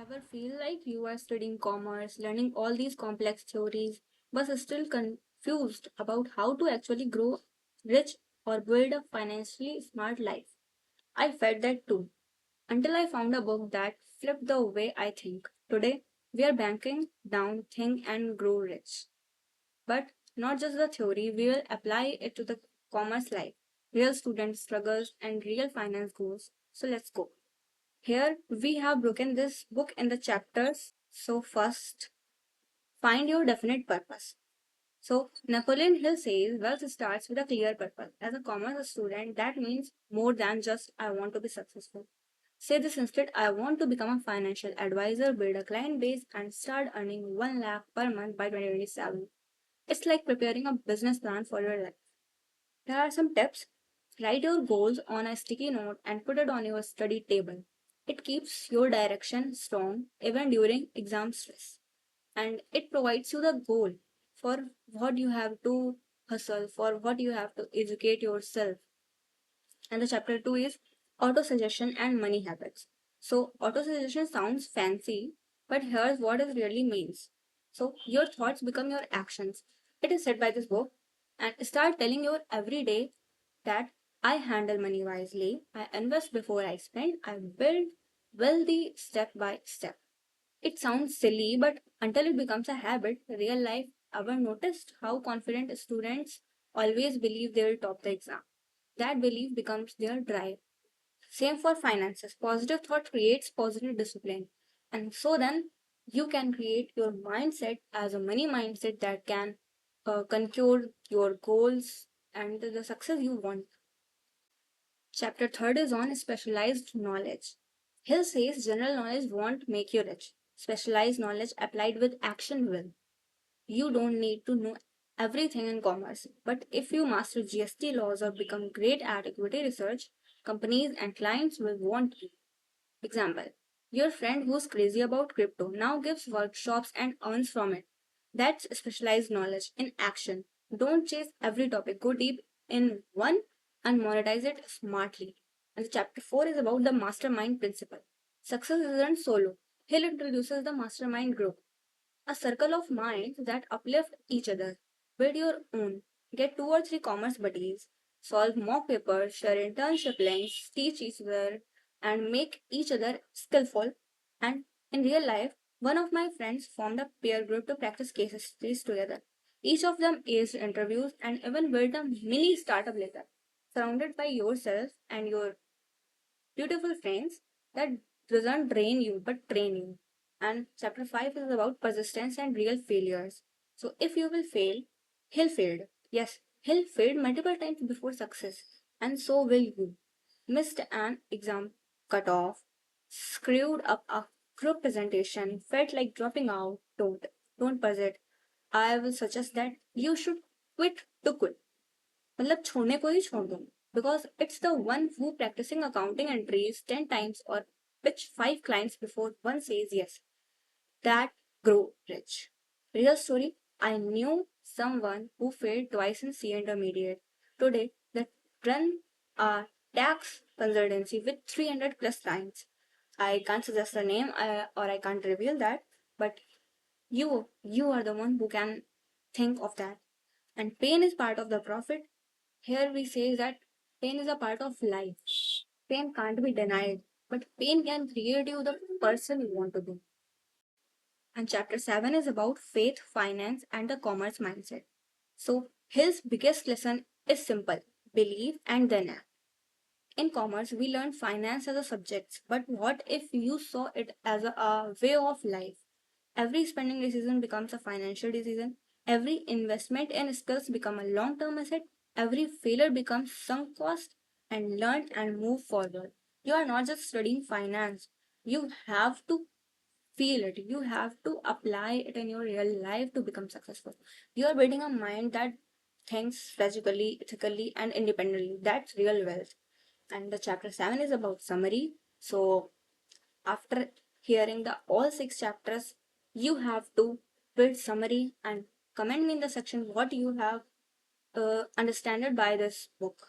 Ever feel like you are studying commerce, learning all these complex theories, but still confused about how to actually grow rich or build a financially smart life? I felt that too, until I found a book that flipped the way I think. Today, we are banking down Think and Grow Rich. But not just the theory, we will apply it to the commerce life, real student struggles, and real finance goals. So let's go. Here we have broken this book in the chapters. So first, find your definite purpose. So Napoleon Hill says wealth starts with a clear purpose. As a commerce student, that means more than just I want to be successful. Say this instead, I want to become a financial advisor, build a client base, and start earning 1 lakh per month by 2027. It's like preparing a business plan for your life. Here are some tips. Write your goals on a sticky note and put it on your study table. It keeps your direction strong even during exam stress. And it provides you the goal for what you have to hustle, for what you have to educate yourself. And the chapter 2 is auto suggestion and money habits. So, auto suggestion sounds fancy, but here's what it really means. So, your thoughts become your actions. It is said by this book, and start telling your everyday that I handle money wisely, I invest before I spend, I build wealthy step by step. It sounds silly, but until it becomes a habit, real life, ever noticed how confident students always believe they will top the exam? That belief becomes their drive. Same for finances. Positive thought creates positive discipline. And so then you can create your mindset as a money mindset that can conquer your goals and the success you want. Chapter 3rd is on specialized knowledge. Hill says general knowledge won't make you rich. Specialized knowledge applied with action will. You don't need to know everything in commerce, but if you master GST laws or become great at equity research, companies and clients will want you. Example: your friend who's crazy about crypto now gives workshops and earns from it. That's specialized knowledge in action. Don't chase every topic, go deep in one and monetize it smartly. And chapter 4 is about the mastermind principle. Success isn't solo. Hill introduces the mastermind group, a circle of minds that uplift each other. Build your own. Get 2 or 3 commerce buddies. Solve mock papers, share internship links, teach each other, and make each other skillful. And in real life, one of my friends formed a peer group to practice case studies together. Each of them aced interviews and even built a mini startup later. Surrounded by yourself and your beautiful friends that doesn't drain you but train you. And chapter 5 is about persistence and real failures. So if you will fail, he'll failed. Yes, he'll failed multiple times before success. And so will you. Missed an exam cut off, screwed up a group presentation, felt like dropping out. Don't persist. I will suggest that you should quit to quit. मतलब छोड़ने को ही छोड़ दो, because it's the one who practicing accounting entries 10 times or pitch 5 clients before one says yes that grow rich. Real story. I knew someone who failed twice in C intermediate. Today they run a tax consultancy with 300 plus clients. I can't suggest the name, or I can't reveal that, but you are the one who can think of that. And pain is part of the profit. Here we say that pain is a part of life. Pain can't be denied, but pain can create you the person you want to be. And chapter 7 is about faith, finance, and the commerce mindset. So, his biggest lesson is simple: believe and then act. In commerce, we learn finance as a subject, but what if you saw it as a way of life? Every spending decision becomes a financial decision. Every investment in skills become a long-term asset. Every failure becomes sunk cost and learn and move forward. You are not just studying finance. You have to feel it. You have to apply it in your real life to become successful. You are building a mind that thinks logically, ethically, and independently. That's real wealth. And the chapter 7 is about summary. So after hearing the all 6 chapters, you have to build summary and comment me in the section what you have understood by this book.